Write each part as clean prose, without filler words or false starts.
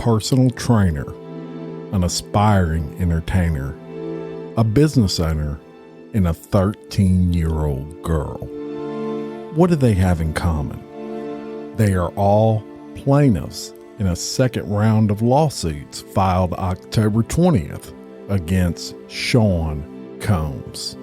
personal trainer, an aspiring entertainer, a business owner, and a 13-year-old girl. What do they have in common? They are all plaintiffs in a second round of lawsuits filed October 20th against Sean Combs.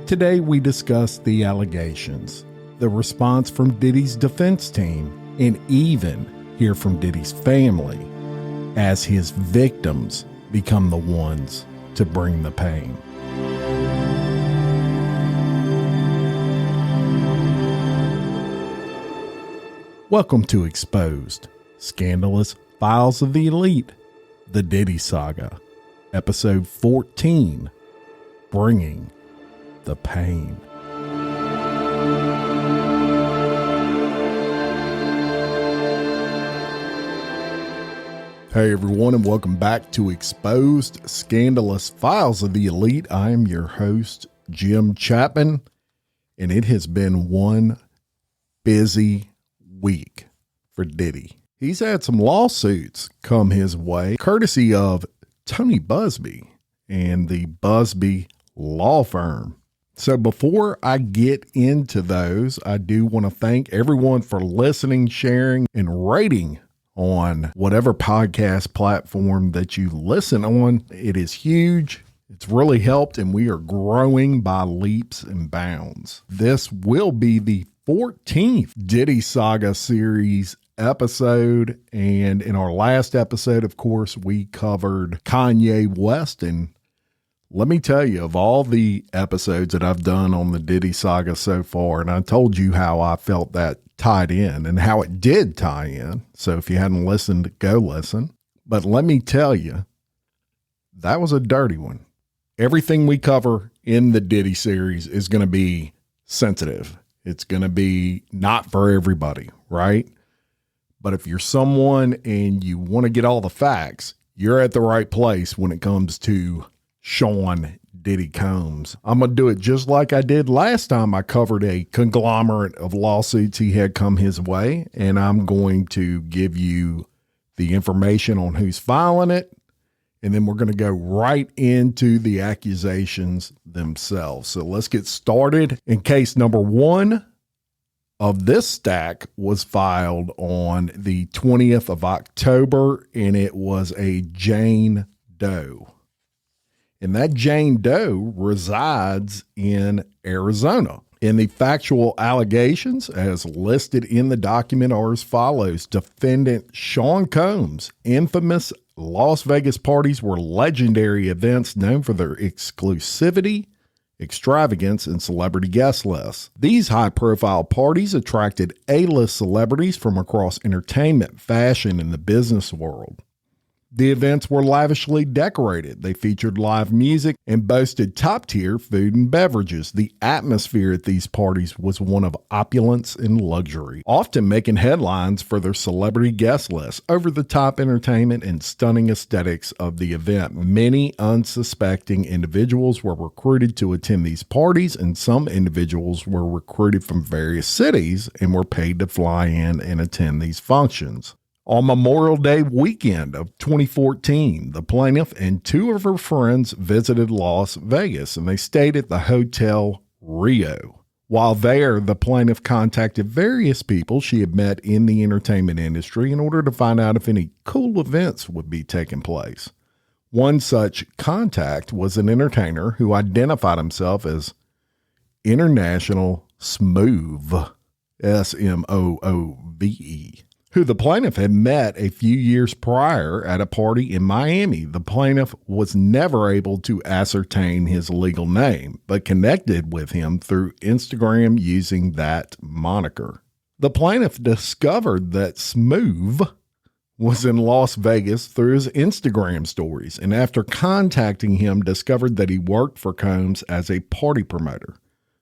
Today we discuss the allegations, the response from Diddy's defense team, and even hear from Diddy's family as his victims become the ones to bring the pain. Welcome to Exposed, Scandalous Files of the Elite, the Diddy Saga, Episode 14, Bringing the Pain. Hey everyone, and welcome back to Exposed, Scandalous Files of the Elite. I am your host, Jim Chapman, and it has been one busy week for Diddy. He's had some lawsuits come his way, courtesy of Tony Busby and the Busby Law Firm. So before I get into those, I do want to thank everyone for listening, sharing, and rating on whatever podcast platform that you listen on. It is huge. It's really helped, and we are growing by leaps and bounds. This will be the 14th Diddy Saga series episode, and in our last episode, of course, we covered Kanye West, and let me tell you, of all the episodes that I've done on the Diddy Saga so far, and I told you how I felt that tied in and how it did tie in. So if you hadn't listened, go listen. But let me tell you, that was a dirty one. Everything we cover in the Diddy series is going to be sensitive. It's going to be not for everybody, right? But if you're someone and you want to get all the facts, you're at the right place when it comes to Sean Diddy Combs. I'm going to do it just like I did last time I covered a conglomerate of lawsuits he had come his way, and I'm going to give you the information on who's filing it, and then we're going to go right into the accusations themselves. So let's get started. In case number one of this stack was filed on the 20th of October, and it was a Jane Doe. And that Jane Doe resides in Arizona. And the factual allegations, as listed in the document, are as follows. Defendant Sean Combs' infamous Las Vegas parties were legendary events known for their exclusivity, extravagance, and celebrity guest lists. These high-profile parties attracted A-list celebrities from across entertainment, fashion, and the business world. The events were lavishly decorated. They featured live music and boasted top-tier food and beverages. The atmosphere at these parties was one of opulence and luxury, often making headlines for their celebrity guest lists, over-the-top entertainment, and stunning aesthetics of the event. Many unsuspecting individuals were recruited to attend these parties, and some individuals were recruited from various cities and were paid to fly in and attend these functions. On Memorial Day weekend of 2014, the plaintiff and two of her friends visited Las Vegas, and they stayed at the Hotel Rio. While there, the plaintiff contacted various people she had met in the entertainment industry in order to find out if any cool events would be taking place. One such contact was an entertainer who identified himself as International Smoove, S-M-O-O-V-E. Who the plaintiff had met a few years prior at a party in Miami. The plaintiff was never able to ascertain his legal name, but connected with him through Instagram using that moniker. The plaintiff discovered that Smoove was in Las Vegas through his Instagram stories, and after contacting him, discovered that he worked for Combs as a party promoter.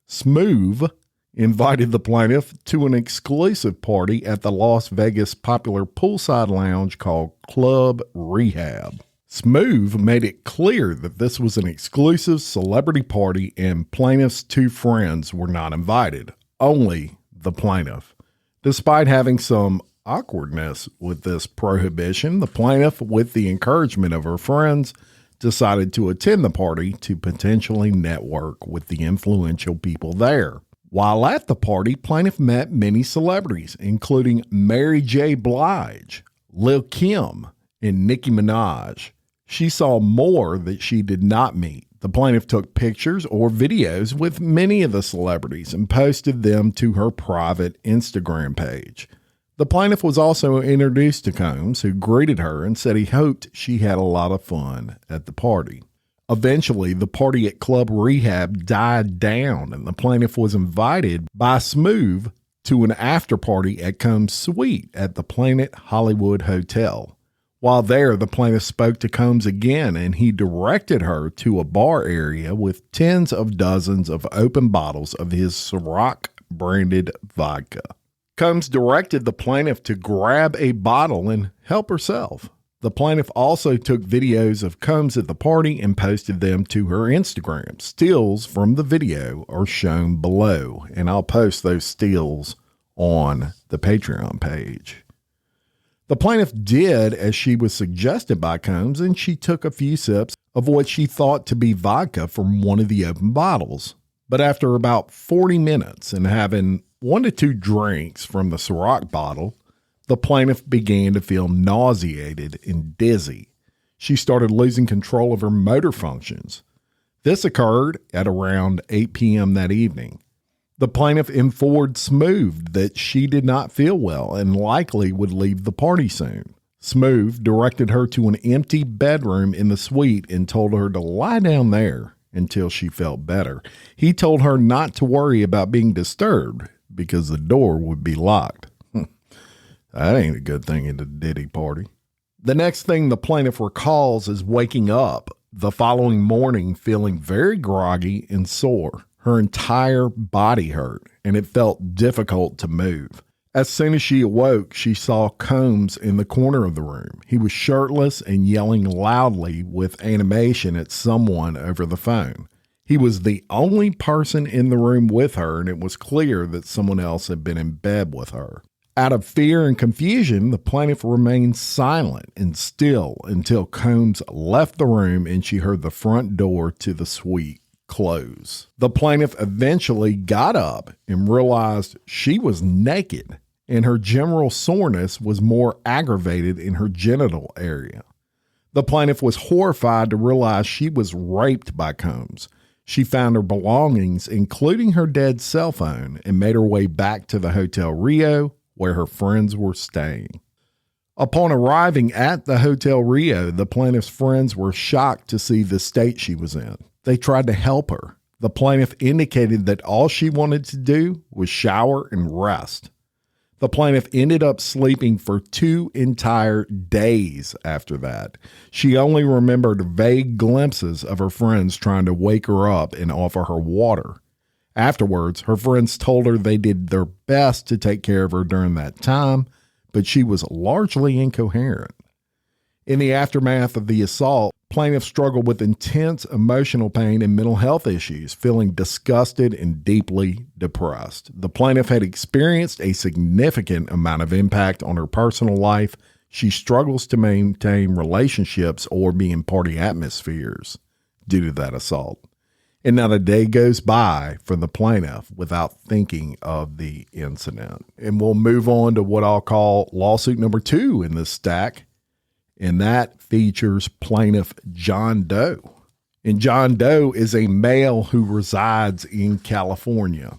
Smoove invited the plaintiff to an exclusive party at the Las Vegas popular poolside lounge called Club Rehab. Smoove made it clear that this was an exclusive celebrity party and plaintiff's two friends were not invited. only the plaintiff. Despite having some awkwardness with this prohibition, the plaintiff, with the encouragement of her friends, decided to attend the party to potentially network with the influential people there. While at the party, plaintiff met many celebrities, including Mary J. Blige, Lil' Kim, and Nicki Minaj. She saw more that she did not meet. The plaintiff took pictures or videos with many of the celebrities and posted them to her private Instagram page. The plaintiff was also introduced to Combs, who greeted her and said he hoped she had a lot of fun at the party. Eventually, the party at Club Rehab died down, and the plaintiff was invited by Smooth to an after party at Combs' suite at the Planet Hollywood Hotel. While there, the plaintiff spoke to Combs again, and he directed her to a bar area with tens of dozens of open bottles of his Ciroc branded vodka. Combs directed the plaintiff to grab a bottle and help herself. The plaintiff also took videos of Combs at the party and posted them to her Instagram. Stills from the video are shown below, and I'll post those stills on the Patreon page. The plaintiff did as she was suggested by Combs, and she took a few sips of what she thought to be vodka from one of the open bottles. But after about 40 minutes and having 1 to 2 drinks from the Ciroc bottle, the plaintiff began to feel nauseated and dizzy. She started losing control of her motor functions. This occurred at around 8 p.m. that evening. The plaintiff informed Smooth that she did not feel well and likely would leave the party soon. Smooth directed her to an empty bedroom in the suite and told her to lie down there until she felt better. He told her not to worry about being disturbed because the door would be locked. That ain't a good thing at a Diddy party. The next thing the plaintiff recalls is waking up the following morning feeling very groggy and sore. Her entire body hurt, and it felt difficult to move. As soon as she awoke, she saw Combs in the corner of the room. He was shirtless and yelling loudly with animation at someone over the phone. He was the only person in the room with her, and it was clear that someone else had been in bed with her. Out of fear and confusion, the plaintiff remained silent and still until Combs left the room and she heard the front door to the suite close. The plaintiff eventually got up and realized she was naked, and her general soreness was more aggravated in her genital area. The plaintiff was horrified to realize she was raped by Combs. She found her belongings, including her dead cell phone, and made her way back to the Hotel Rio, where her friends were staying. Upon arriving at the Hotel Rio, the plaintiff's friends were shocked to see the state she was in. They tried to help her. The plaintiff indicated that all she wanted to do was shower and rest. The plaintiff ended up sleeping for 2 entire days after that. She only remembered vague glimpses of her friends trying to wake her up and offer her water. Afterwards, her friends told her they did their best to take care of her during that time, but she was largely incoherent. In the aftermath of the assault, plaintiff struggled with intense emotional pain and mental health issues, feeling disgusted and deeply depressed. The plaintiff had experienced a significant amount of impact on her personal life. She struggles to maintain relationships or be in party atmospheres due to that assault. And not a day goes by for the plaintiff without thinking of the incident. And we'll move on to what I'll call lawsuit number 2 in this stack. And that features plaintiff John Doe. And John Doe is a male who resides in California.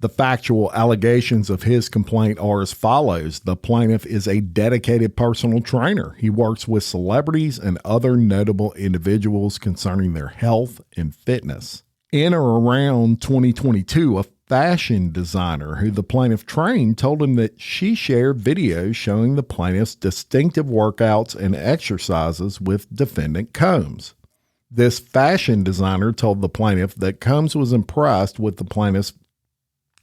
The factual allegations of his complaint are as follows. The plaintiff is a dedicated personal trainer. He works with celebrities and other notable individuals concerning their health and fitness. In or around 2022, a fashion designer who the plaintiff trained told him that she shared videos showing the plaintiff's distinctive workouts and exercises with defendant Combs. This fashion designer told the plaintiff that Combs was impressed with the plaintiff's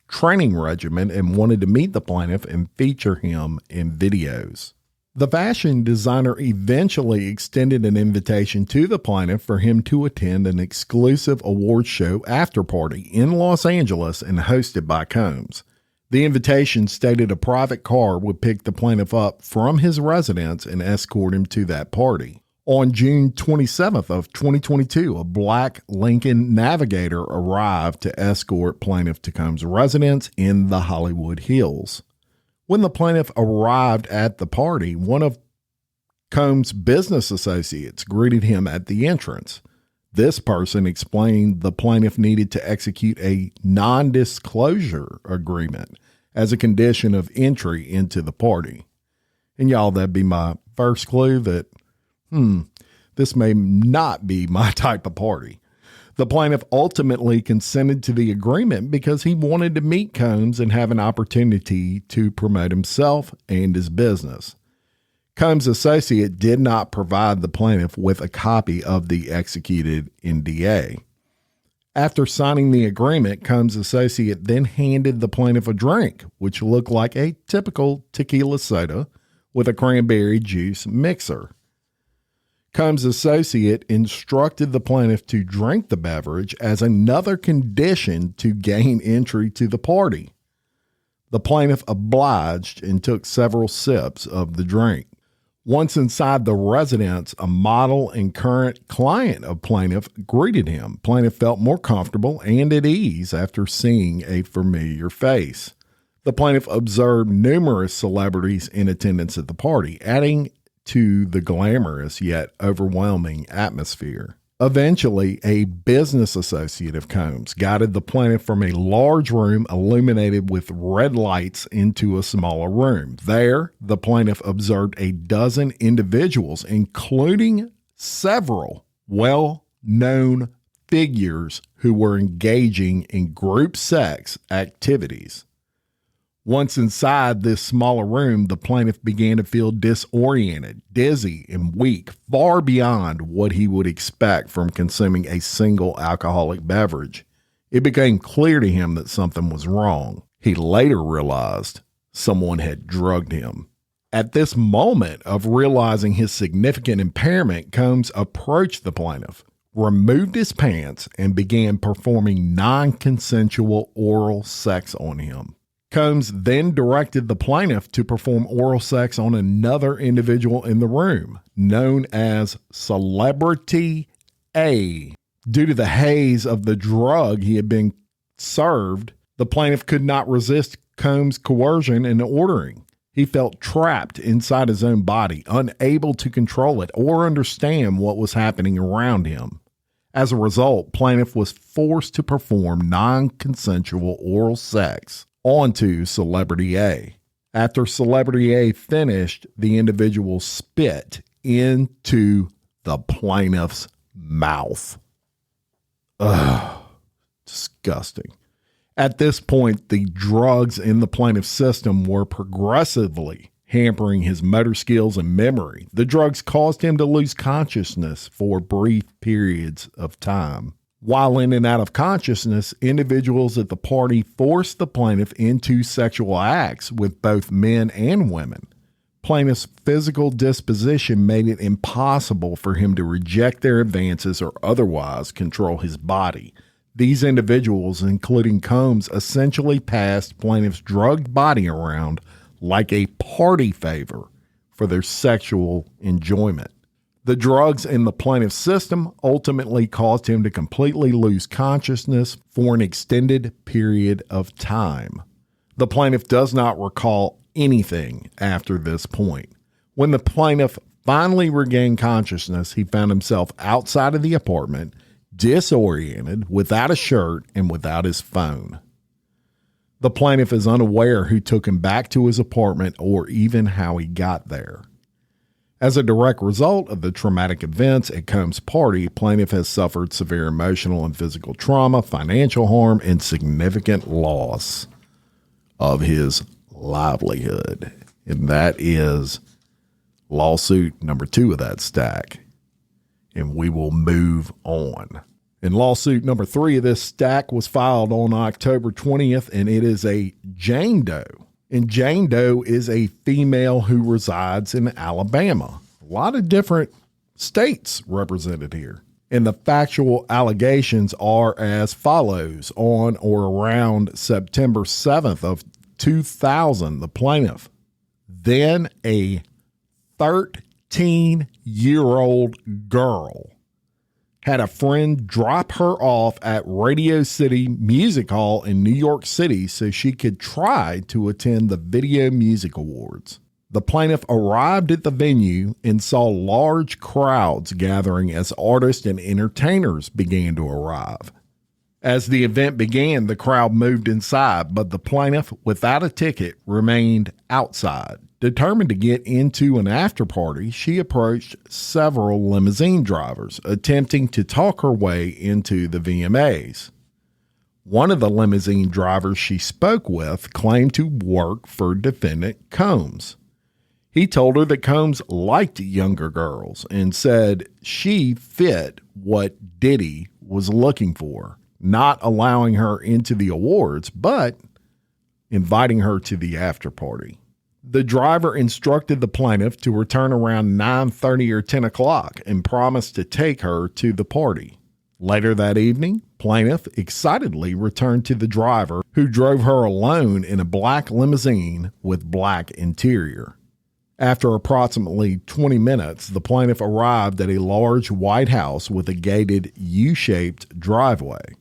training regimen and wanted to meet the plaintiff and feature him in videos. The fashion designer eventually extended an invitation to the plaintiff for him to attend an exclusive awards show after party in Los Angeles and hosted by Combs. The invitation stated a private car would pick the plaintiff up from his residence and escort him to that party. On June 27th of 2022, a black Lincoln Navigator arrived to escort plaintiff to Combs' residence in the Hollywood Hills. When the plaintiff arrived at the party, one of Combs' business associates greeted him at the entrance. This person explained the plaintiff needed to execute a non-disclosure agreement as a condition of entry into the party. And y'all, that'd be my first clue that, this may not be my type of party. The plaintiff ultimately consented to the agreement because he wanted to meet Combs and have an opportunity to promote himself and his business. Combs' associate did not provide the plaintiff with a copy of the executed NDA. After signing the agreement, Combs' associate then handed the plaintiff a drink, which looked like a typical tequila soda with a cranberry juice mixer. Combs' associate instructed the plaintiff to drink the beverage as another condition to gain entry to the party. The plaintiff obliged and took several sips of the drink. Once inside the residence, a model and current client of plaintiff greeted him. Plaintiff felt more comfortable and at ease after seeing a familiar face. The plaintiff observed numerous celebrities in attendance at the party, adding to the glamorous yet overwhelming atmosphere. Eventually, a business associate of Combs guided the plaintiff from a large room illuminated with red lights into a smaller room. There, the plaintiff observed a dozen individuals, including several well-known figures who were engaging in group sex activities. Once inside this smaller room, the plaintiff began to feel disoriented, dizzy, and weak, far beyond what he would expect from consuming a single alcoholic beverage. It became clear to him that something was wrong. He later realized someone had drugged him. At this moment of realizing his significant impairment, Combs approached the plaintiff, removed his pants, and began performing non-consensual oral sex on him. Combs then directed the plaintiff to perform oral sex on another individual in the room, known as Celebrity A. Due to the haze of the drug he had been served, the plaintiff could not resist Combs' coercion and ordering. He felt trapped inside his own body, unable to control it or understand what was happening around him. As a result, plaintiff was forced to perform non-consensual oral sex onto Celebrity A. After Celebrity A finished, the individual spit into the plaintiff's mouth. Ugh, disgusting. At this point, the drugs in the plaintiff's system were progressively hampering his motor skills and memory. The drugs caused him to lose consciousness for brief periods of time. While in and out of consciousness, individuals at the party forced the plaintiff into sexual acts with both men and women. Plaintiff's physical disposition made it impossible for him to reject their advances or otherwise control his body. These individuals, including Combs, essentially passed plaintiff's drugged body around like a party favor for their sexual enjoyment. The drugs in the plaintiff's system ultimately caused him to completely lose consciousness for an extended period of time. The plaintiff does not recall anything after this point. When the plaintiff finally regained consciousness, he found himself outside of the apartment, disoriented, without a shirt, and without his phone. The plaintiff is unaware who took him back to his apartment or even how he got there. As a direct result of the traumatic events at Combs' party, plaintiff has suffered severe emotional and physical trauma, financial harm, and significant loss of his livelihood. And that is lawsuit number 2 of that stack. And we will move on. And lawsuit number 3 of this stack was filed on October 20th, and it is a Jane Doe And Jane Doe is a female who resides in Alabama. A lot of different states represented here. And the factual allegations are as follows. On or around September 7th of 2000, the plaintiff, then a 13-year-old girl, had a friend drop her off at Radio City Music Hall in New York City so she could try to attend the Video Music Awards. The plaintiff arrived at the venue and saw large crowds gathering as artists and entertainers began to arrive. As the event began, the crowd moved inside, but the plaintiff, without a ticket, remained outside. Determined to get into an after-party, she approached several limousine drivers, attempting to talk her way into the VMAs. One of the limousine drivers she spoke with claimed to work for defendant Combs. He told her that Combs liked younger girls and said she fit what Diddy was looking for, not allowing her into the awards, but inviting her to the after-party. The driver instructed the plaintiff to return around 9:30 or 10 o'clock and promised to take her to the party. Later that evening, plaintiff excitedly returned to the driver, who drove her alone in a black limousine with black interior. After approximately 20 minutes, the plaintiff arrived at a large white house with a gated U-shaped driveway.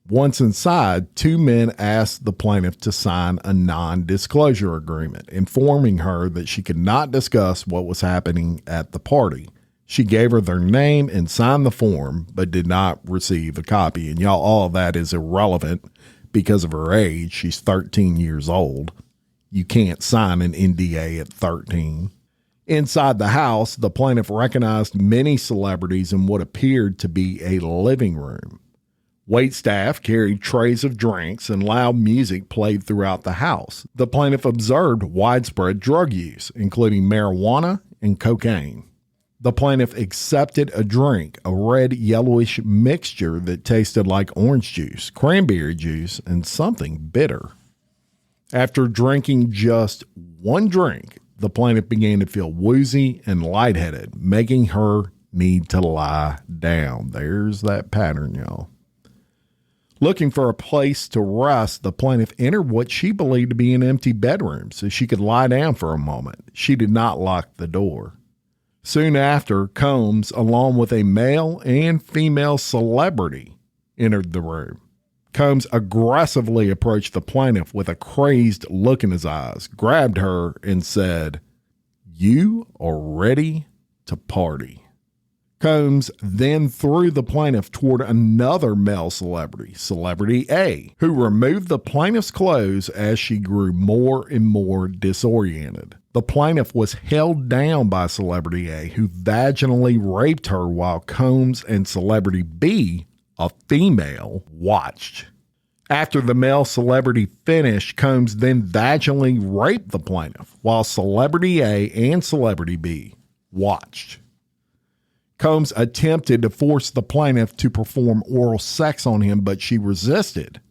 Once inside, two men asked the plaintiff to sign a non-disclosure agreement, informing her that she could not discuss what was happening at the party. She gave her their name and signed the form, but did not receive a copy. And y'all, all of that is irrelevant because of her age. She's 13 years old. You can't sign an NDA at 13. Inside the house, the plaintiff recognized many celebrities in what appeared to be a living room. Waitstaff carried trays of drinks and loud music played throughout the house. The plaintiff observed widespread drug use, including marijuana and cocaine. The plaintiff accepted a drink, a red yellowish mixture that tasted like orange juice, cranberry juice, and something bitter. After drinking just one drink, the plaintiff began to feel woozy and lightheaded, making her need to lie down. There's that pattern, y'all. Looking for a place to rest, the plaintiff entered what she believed to be an empty bedroom so she could lie down for a moment. She did not lock the door. Soon after, Combs, along with a male and female celebrity, entered the room. Combs aggressively approached the plaintiff with a crazed look in his eyes, grabbed her, and said, "You are ready to party." Combs then threw the plaintiff toward another male celebrity, Celebrity A, who removed the plaintiff's clothes as she grew more and more disoriented. The plaintiff was held down by Celebrity A, who vaginally raped her while Combs and Celebrity B, a female, watched. After the male celebrity finished, Combs then vaginally raped the plaintiff while Celebrity A and Celebrity B watched. Combs attempted to force the plaintiff to perform oral sex on him, but she resisted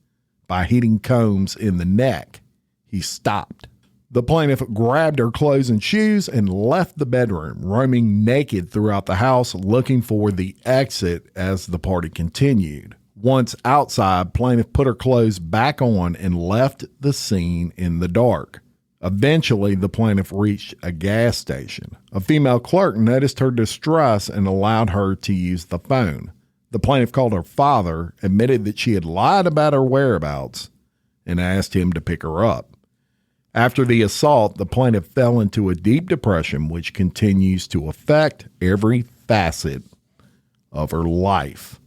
by hitting Combs in the neck. He stopped. The plaintiff grabbed her clothes and shoes and left the bedroom, roaming naked throughout the house, looking for the exit as the party continued. Once outside, plaintiff put her clothes back on and left the scene in the dark. Eventually, the plaintiff reached a gas station. A female clerk noticed her distress and allowed her to use the phone. The plaintiff called her father, admitted that she had lied about her whereabouts, and asked him to pick her up. After the assault, the plaintiff fell into a deep depression, which continues to affect every facet of her life.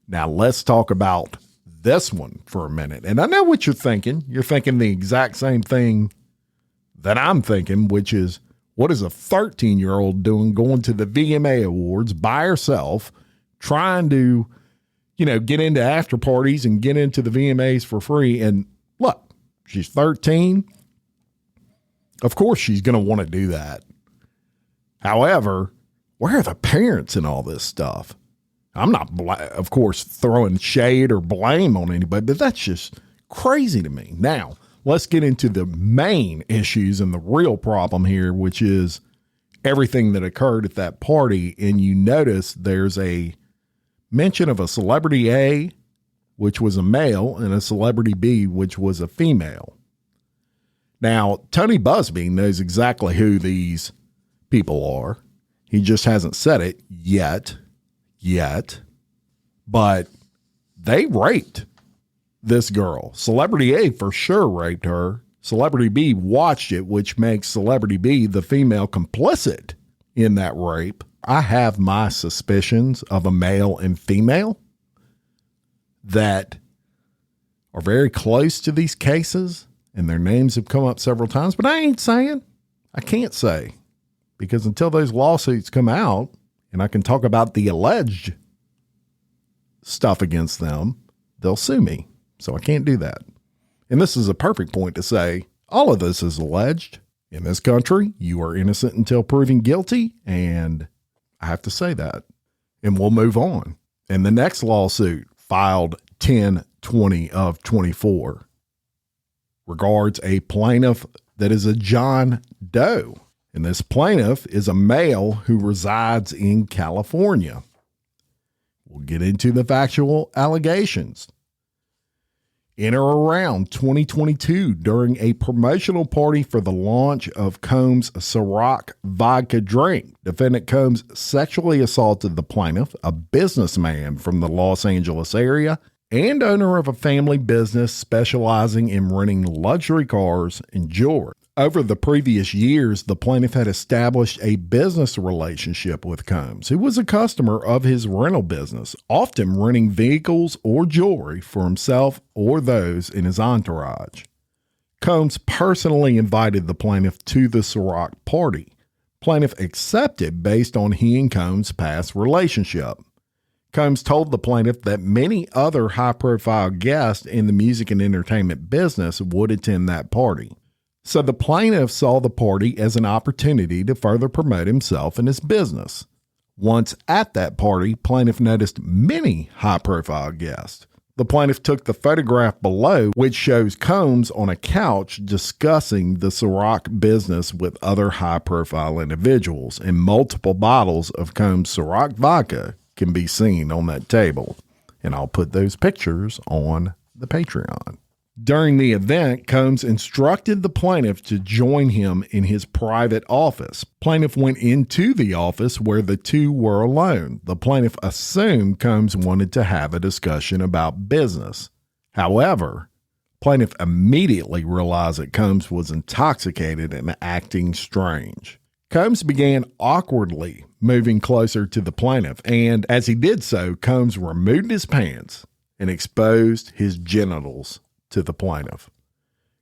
Now, let's talk about this one for a minute. And I know what you're thinking. You're thinking the exact same thing that I'm thinking, which is, what is a 13-year-old doing going to the VMA Awards by herself, trying to, get into after parties and get into the VMAs for free? And look, she's 13. Of course she's going to want to do that. However, where are the parents in all this stuff? I'm not, of course, throwing shade or blame on anybody, but that's just crazy to me. Now, let's get into the main issues and the real problem here, which is everything that occurred at that party. And you notice there's a mention of a celebrity A, which was a male, and a celebrity B, which was a female. Now, Tony Busby knows exactly who these people are. He just hasn't said it yet, but they raped this girl. Celebrity A for sure raped her. Celebrity B watched it, which makes Celebrity B, the female, complicit in that rape. I have my suspicions of a male and female that are very close to these cases, and their names have come up several times, but I ain't saying. I can't say, because until those lawsuits come out and I can talk about the alleged stuff against them, they'll sue me. So I can't do that. And this is a perfect point to say all of this is alleged. In this country, you are innocent until proven guilty, and I have to say that. And we'll move on. And the next lawsuit, filed 10/20 of 24, regards a plaintiff that is a John Doe. And this plaintiff is a male who resides in California. We'll get into the factual allegations. In or around 2022, during a promotional party for the launch of Combs' Ciroc Vodka drink, defendant Combs sexually assaulted the plaintiff, a businessman from the Los Angeles area and owner of a family business specializing in renting luxury cars and jewelry. Over the previous years, the plaintiff had established a business relationship with Combs, who was a customer of his rental business, often renting vehicles or jewelry for himself or those in his entourage. Combs personally invited the plaintiff to the Ciroc party. Plaintiff accepted based on he and Combs' past relationship. Combs told the plaintiff that many other high-profile guests in the music and entertainment business would attend that party. So the plaintiff saw the party as an opportunity to further promote himself and his business. Once at that party, plaintiff noticed many high-profile guests. The plaintiff took the photograph below, which shows Combs on a couch discussing the Ciroc business with other high-profile individuals, and multiple bottles of Combs' Ciroc Vodka can be seen on that table. And I'll put those pictures on the Patreon. During the event, Combs instructed the plaintiff to join him in his private office. Plaintiff went into the office where the two were alone. The plaintiff assumed Combs wanted to have a discussion about business. However, plaintiff immediately realized that Combs was intoxicated and acting strange. Combs began awkwardly moving closer to the plaintiff, and as he did so, Combs removed his pants and exposed his genitals to the plaintiff.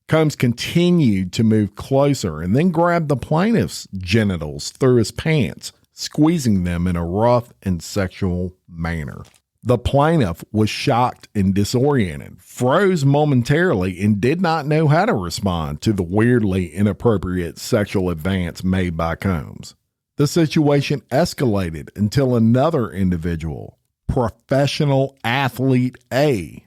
Combs continued to move closer and then grabbed the plaintiff's genitals through his pants, squeezing them in a rough and sexual manner. The plaintiff was shocked and disoriented, froze momentarily, and did not know how to respond to the weirdly inappropriate sexual advance made by Combs. The situation escalated until another individual, professional athlete A,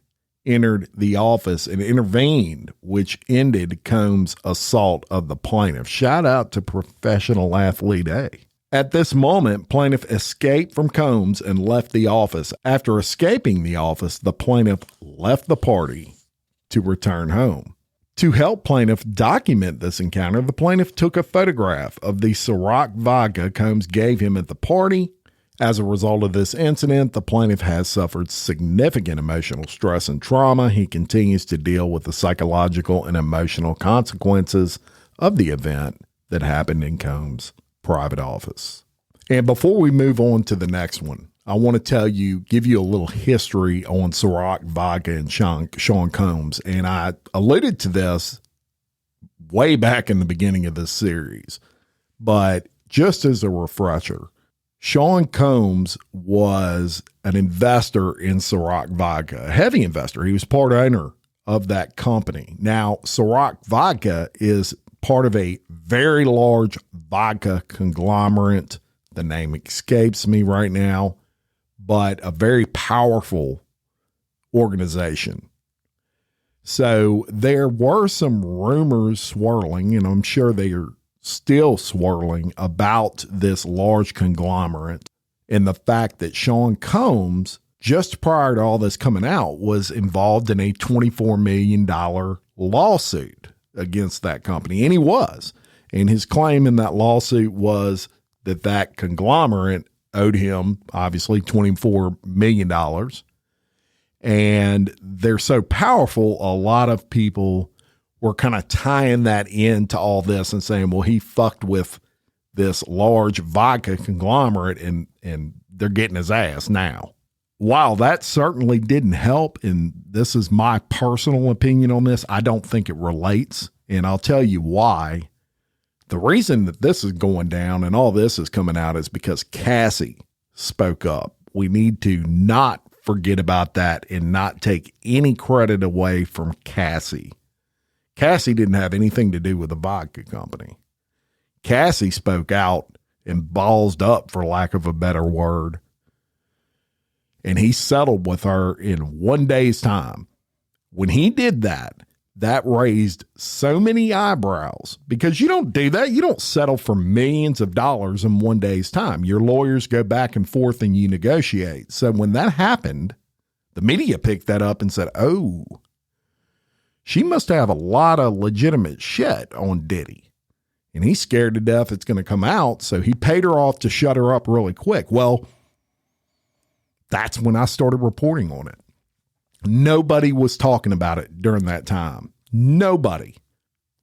entered the office and intervened, which ended Combs' assault of the plaintiff. Shout out to professional athlete A. At this moment, plaintiff escaped from Combs and left the office. After escaping the office, the plaintiff left the party to return home. To help plaintiff document this encounter, the plaintiff took a photograph of the Ciroc Vodka Combs gave him at the party. As a result of this incident, the plaintiff has suffered significant emotional stress and trauma. He continues to deal with the psychological and emotional consequences of the event that happened in Combs' private office. And before we move on to the next one, I want to give you a little history on Ciroc Vodka and Sean Combs. And I alluded to this way back in the beginning of this series, but just as a refresher, Sean Combs was an investor in Ciroc Vodka, a heavy investor. He was part owner of that company. Now, Ciroc Vodka is part of a very large vodka conglomerate. The name escapes me right now, but a very powerful organization. So there were some rumors swirling, and I'm sure they are still swirling about this large conglomerate and the fact that Sean Combs, just prior to all this coming out, was involved in a $24 million lawsuit against that company. And he was. And his claim in that lawsuit was that that conglomerate owed him, obviously, $24 million. And they're so powerful, a lot of people were kind of tying that into all this and saying, well, he fucked with this large vodka conglomerate and they're getting his ass now. While that certainly didn't help, and this is my personal opinion on this, I don't think it relates. And I'll tell you why. The reason that this is going down and all this is coming out is because Cassie spoke up. We need to not forget about that and not take any credit away from Cassie. Cassie didn't have anything to do with the vodka company. Cassie spoke out and ballsed up, for lack of a better word. And he settled with her in 1 day's time. When he did that, that raised so many eyebrows, because you don't do that. You don't settle for millions of dollars in 1 day's time. Your lawyers go back and forth and you negotiate. So when that happened, the media picked that up and said, oh, she must have a lot of legitimate shit on Diddy. And he's scared to death it's going to come out. So he paid her off to shut her up really quick. Well, that's when I started reporting on it. Nobody was talking about it during that time. Nobody.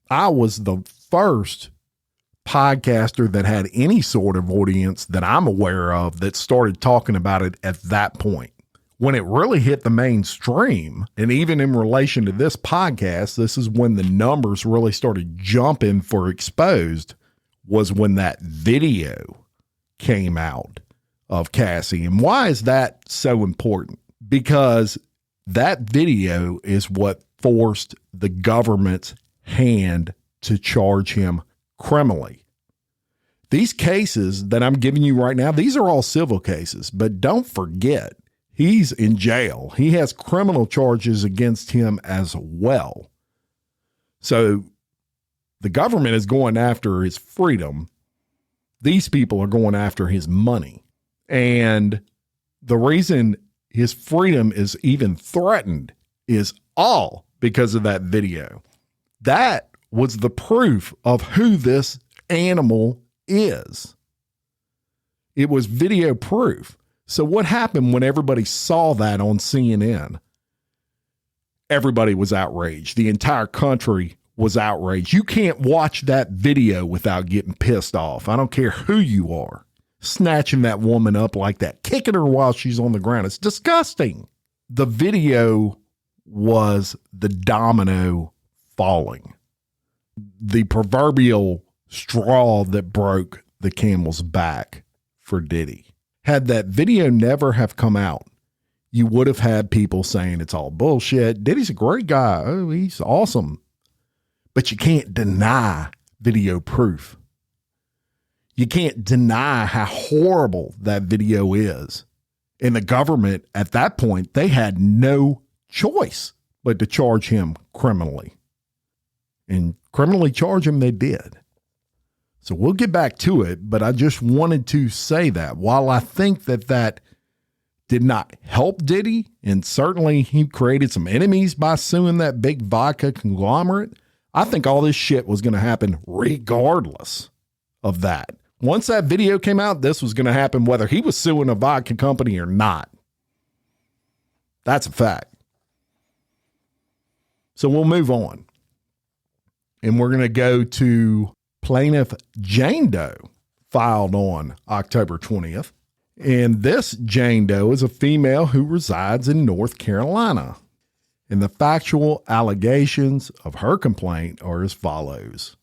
I was the first podcaster that had any sort of audience that I'm aware of that started talking about it at that point. When it really hit the mainstream, and even in relation to this podcast, this is when the numbers really started jumping for exposed, was when that video came out of Cassie. And why is that so important? Because that video is what forced the government's hand to charge him criminally. These cases that I'm giving you right now, these are all civil cases, but don't forget, he's in jail. He has criminal charges against him as well. So the government is going after his freedom. These people are going after his money. And the reason his freedom is even threatened is all because of that video. That was the proof of who this animal is. It was video proof. So what happened when everybody saw that on CNN? Everybody was outraged. The entire country was outraged. You can't watch that video without getting pissed off. I don't care who you are. Snatching that woman up like that, kicking her while she's on the ground. It's disgusting. The video was the domino falling. The proverbial straw that broke the camel's back for Diddy. Had that video never have come out, you would have had people saying it's all bullshit. Diddy's a great guy. Oh, he's awesome. But you can't deny video proof. You can't deny how horrible that video is. And the government at that point, they had no choice but to charge him criminally. And criminally charge him they did. So we'll get back to it, but I just wanted to say that while I think that that did not help Diddy, and certainly he created some enemies by suing that big vodka conglomerate, I think all this shit was going to happen regardless of that. Once that video came out, this was going to happen whether he was suing a vodka company or not. That's a fact. So we'll move on. And we're going to go to plaintiff Jane Doe, filed on October 20th. And this Jane Doe is a female who resides in North Carolina. And the factual allegations of her complaint are as follows.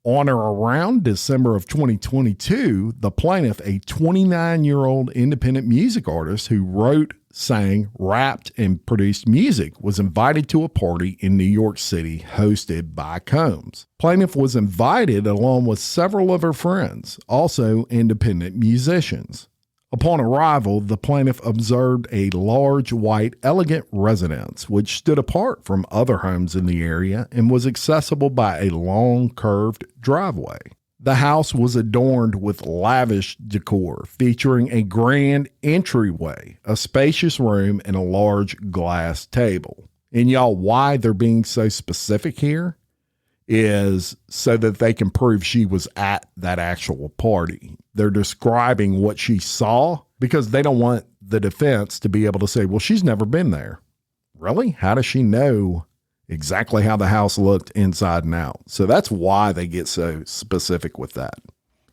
On or around December of 2022, the plaintiff, a 29-year-old independent music artist who wrote, sang, rapped, and produced music, was invited to a party in New York City hosted by Combs. Plaintiff was invited along with several of her friends, also independent musicians. Upon arrival, the plaintiff observed a large, white, elegant residence, which stood apart from other homes in the area and was accessible by a long, curved driveway. The house was adorned with lavish decor, featuring a grand entryway, a spacious room, and a large glass table. And y'all, why they're being so specific here is so that they can prove she was at that actual party. They're describing what she saw because they don't want the defense to be able to say, well, she's never been there. Really? How does she know exactly how the house looked inside and out? So that's why they get so specific with that.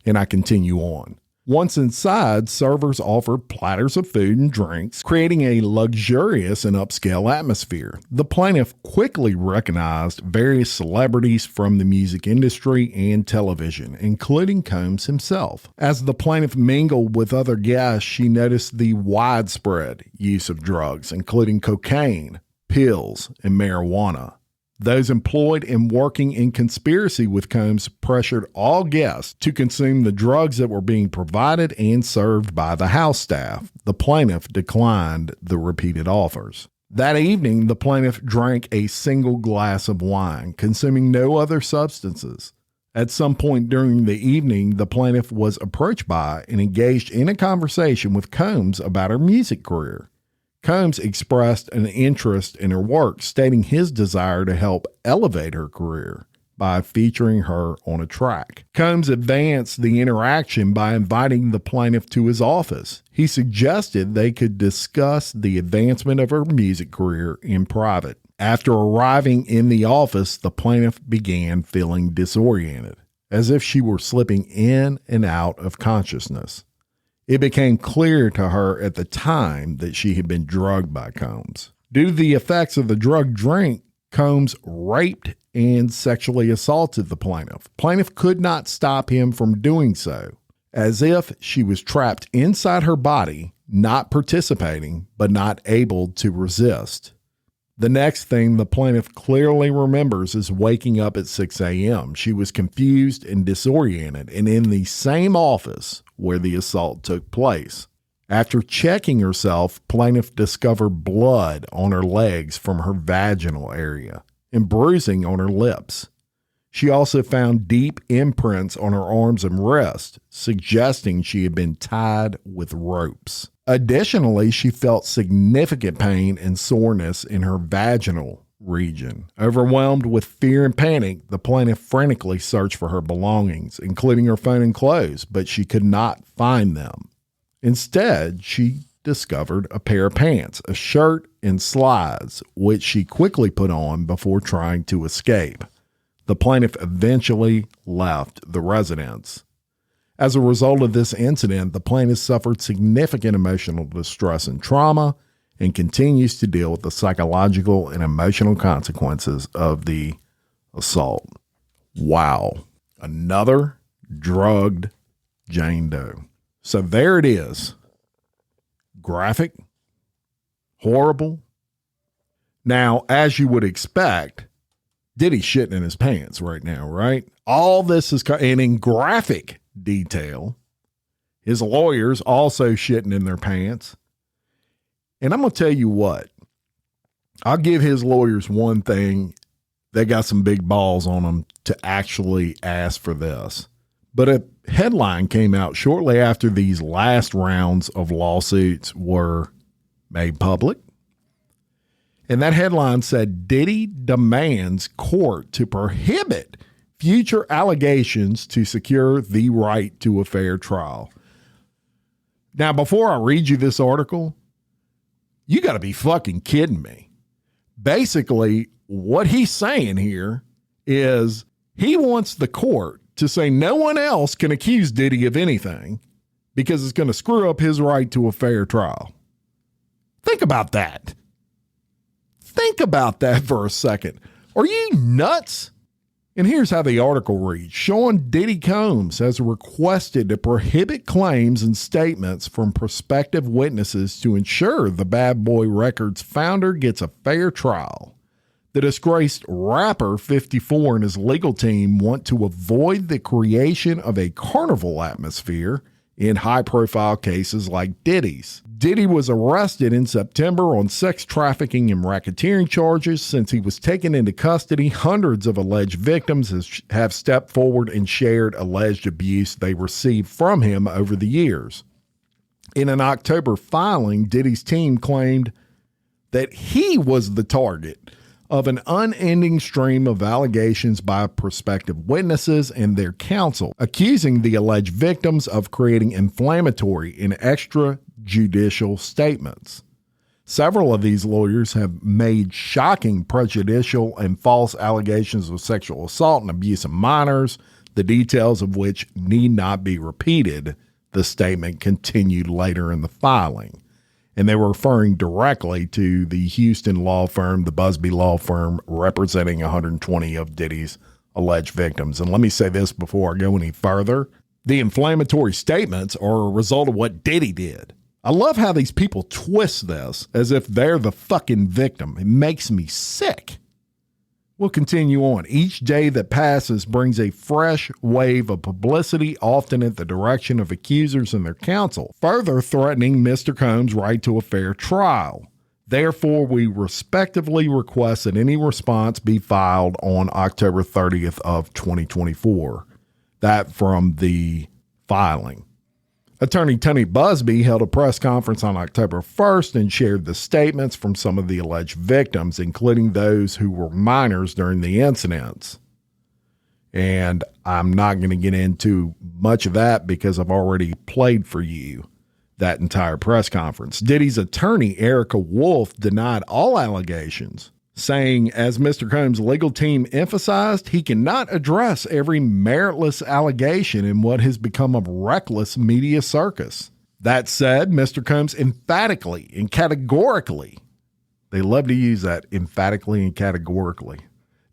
And I continue on. Once inside, servers offered platters of food and drinks, creating a luxurious and upscale atmosphere. The plaintiff quickly recognized various celebrities from the music industry and television, including Combs himself. As the plaintiff mingled with other guests, she noticed the widespread use of drugs, including cocaine, pills, and marijuana. Those employed and working in conspiracy with Combs pressured all guests to consume the drugs that were being provided and served by the house staff. The plaintiff declined the repeated offers. That evening, the plaintiff drank a single glass of wine, consuming no other substances. At some point during the evening, the plaintiff was approached by and engaged in a conversation with Combs about her music career. Combs expressed an interest in her work, stating his desire to help elevate her career by featuring her on a track. Combs advanced the interaction by inviting the plaintiff to his office. He suggested they could discuss the advancement of her music career in private. After arriving in the office, the plaintiff began feeling disoriented, as if she were slipping in and out of consciousness. It became clear to her at the time that she had been drugged by Combs. Due to the effects of the drug drink, Combs raped and sexually assaulted the plaintiff. Plaintiff could not stop him from doing so, as if she was trapped inside her body, not participating, but not able to resist. The next thing the plaintiff clearly remembers is waking up at 6 a.m. She was confused and disoriented and in the same office where the assault took place. After checking herself, plaintiff discovered blood on her legs from her vaginal area and bruising on her lips. She also found deep imprints on her arms and wrists, suggesting she had been tied with ropes. Additionally, she felt significant pain and soreness in her vaginal region. Overwhelmed with fear and panic, the plaintiff frantically searched for her belongings, including her phone and clothes, but she could not find them. Instead, she discovered a pair of pants, a shirt, and slides, which she quickly put on before trying to escape. The plaintiff eventually left the residence. As a result of this incident, the plaintiff suffered significant emotional distress and trauma and continues to deal with the psychological and emotional consequences of the assault. Wow. Another drugged Jane Doe. So there it is. Graphic, horrible. Now, as you would expect, Diddy's shitting in his pants right now, right? All this is, and in graphic detail, his lawyers also shitting in their pants. And I'm going to tell you what, I'll give his lawyers one thing. They got some big balls on them to actually ask for this. But a headline came out shortly after these last rounds of lawsuits were made public. And that headline said, Diddy demands court to prohibit future allegations to secure the right to a fair trial. Now, before I read you this article, you got to be fucking kidding me. Basically, what he's saying here is he wants the court to say no one else can accuse Diddy of anything because it's going to screw up his right to a fair trial. Think about that. Think about that for a second. Are you nuts? And here's how the article reads. Sean Diddy Combs has requested to prohibit claims and statements from prospective witnesses to ensure the Bad Boy Records founder gets a fair trial. The disgraced rapper 54 and his legal team want to avoid the creation of a carnival atmosphere in high-profile cases like Diddy's. Diddy was arrested in September on sex trafficking and racketeering charges. Since he was taken into custody, hundreds of alleged victims have stepped forward and shared alleged abuse they received from him over the years. In an October filing, Diddy's team claimed that he was the target of an unending stream of allegations by prospective witnesses and their counsel, accusing the alleged victims of creating inflammatory and extrajudicial statements. Several of these lawyers have made shocking, prejudicial, and false allegations of sexual assault and abuse of minors, the details of which need not be repeated, the statement continued later in the filing. And they were referring directly to the Houston law firm, the Busby law firm, representing 120 of Diddy's alleged victims. And let me say this before I go any further. The inflammatory statements are a result of what Diddy did. I love how these people twist this as if they're the fucking victim. It makes me sick. We'll continue on. Each day that passes brings a fresh wave of publicity, often at the direction of accusers and their counsel, further threatening Mr. Combs' right to a fair trial. Therefore, we respectively request that any response be filed on October 30th of 2024. That from the filing. Attorney Tony Busby held a press conference on October 1st and shared the statements from some of the alleged victims, including those who were minors during the incidents. And I'm not going to get into much of that because I've already played for you that entire press conference. Diddy's attorney, Erica Wolf, denied all allegations, saying, as Mr. Combs' legal team emphasized, he cannot address every meritless allegation in what has become a reckless media circus. That said, Mr. Combs emphatically and categorically, they love to use that, emphatically and categorically,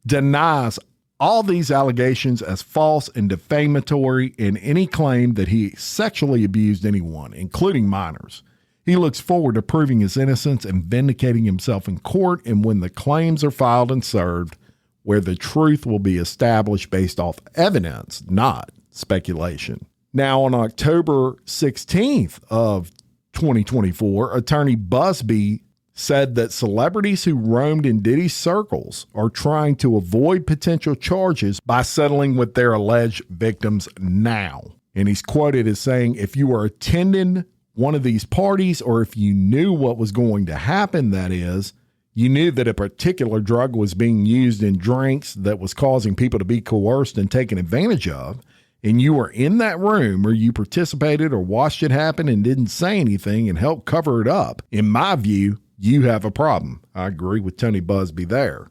denies all these allegations as false and defamatory in any claim that he sexually abused anyone, including minors. He looks forward to proving his innocence and vindicating himself in court, and when the claims are filed and served, where the truth will be established based off evidence, not speculation. Now, on October 16th of 2024, Attorney Busby said that celebrities who roamed in Diddy's circles are trying to avoid potential charges by settling with their alleged victims now. And he's quoted as saying, if you are attending one of these parties, or if you knew what was going to happen, that is, you knew that a particular drug was being used in drinks that was causing people to be coerced and taken advantage of, and you were in that room or you participated or watched it happen and didn't say anything and helped cover it up, in my view, you have a problem. I agree with Tony Busby there.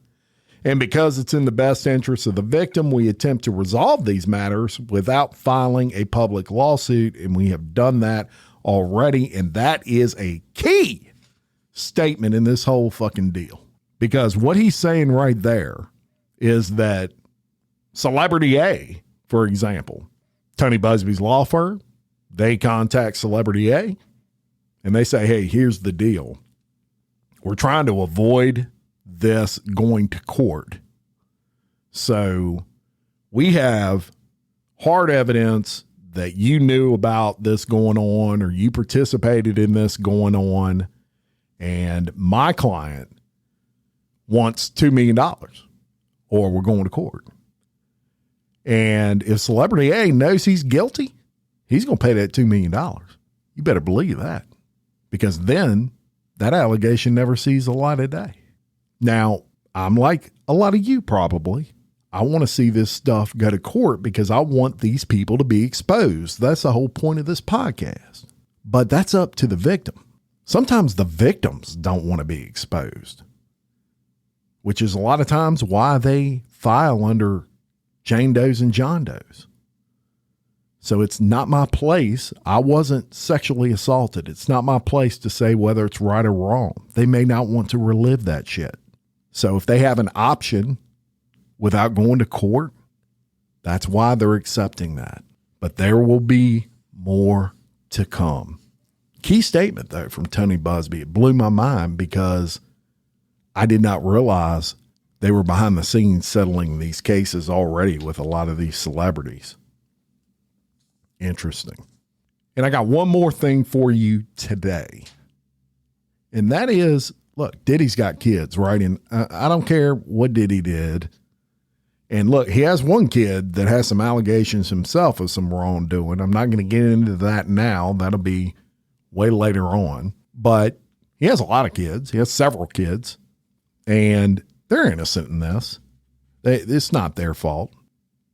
And because it's in the best interest of the victim, we attempt to resolve these matters without filing a public lawsuit, and we have done that already, and that is a key statement in this whole fucking deal. Because what he's saying right there is that Celebrity A, for example, Tony Busby's law firm, they contact Celebrity A, and they say, hey, here's the deal. We're trying to avoid this going to court. So we have hard evidence that you knew about this going on or you participated in this going on, and my client wants $2 million or we're going to court. And if Celebrity A knows he's guilty, he's going to pay that $2 million. You better believe that, because then that allegation never sees the light of day. Now, I'm like a lot of you probably. I want to see this stuff go to court because I want these people to be exposed. That's the whole point of this podcast. But that's up to the victim. Sometimes the victims don't want to be exposed, which is a lot of times why they file under Jane Does and John Does. So it's not my place. I wasn't sexually assaulted. It's not my place to say whether it's right or wrong. They may not want to relive that shit. So if they have an option without going to court, that's why they're accepting that. But there will be more to come. Key statement, though, from Tony Busby. It blew my mind because I did not realize they were behind the scenes settling these cases already with a lot of these celebrities. Interesting. And I got one more thing for you today. And that is, look, Diddy's got kids, right? And I don't care what Diddy did. And look, he has one kid that has some allegations himself of some wrongdoing. I'm not going to get into that now. That'll be way later on. But he has a lot of kids. He has several kids. And they're innocent in this. It's not their fault.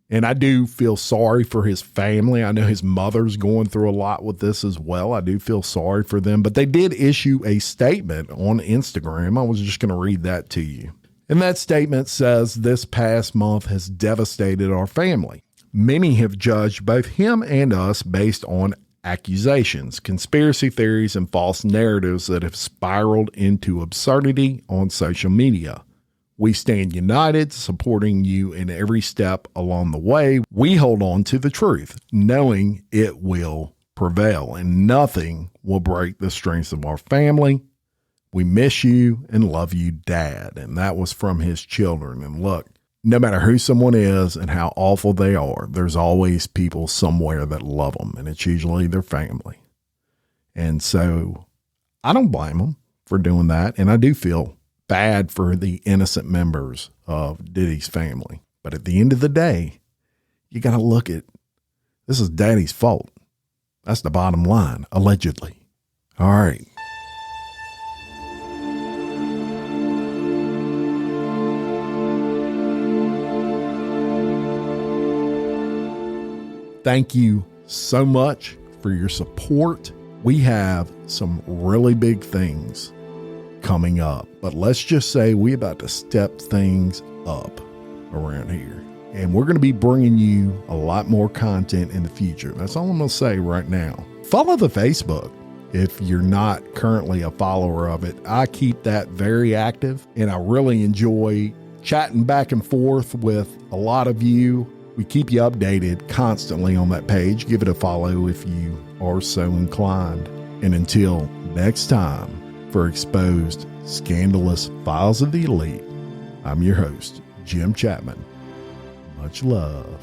And I do feel sorry for his family. I know his mother's going through a lot with this as well. I do feel sorry for them. But they did issue a statement on Instagram. I was just going to read that to you. And that statement says, "This past month has devastated our family. Many have judged both him and us based on accusations, conspiracy theories, and false narratives that have spiraled into absurdity on social media. We stand united, supporting you in every step along the way. We hold on to the truth, knowing it will prevail, and nothing will break the strength of our family. We miss you and love you, Dad." And that was from his children. And look, no matter who someone is and how awful they are, there's always people somewhere that love them, and it's usually their family. And so I don't blame them for doing that. And I do feel bad for the innocent members of Diddy's family. But at the end of the day, you got to look at, this is Daddy's fault. That's the bottom line, allegedly. All right. Thank you so much for your support. We have some really big things coming up, but let's just say we're about to step things up around here, and we're going to be bringing you a lot more content in the future. That's all I'm going to say right now. Follow the Facebook if you're not currently a follower of it. I keep that very active, and I really enjoy chatting back and forth with a lot of you. We keep you updated constantly on that page. Give it a follow if you are so inclined. And until next time, for Exposed Scandalous Files of the Elite, I'm your host, Jim Chapman. Much love.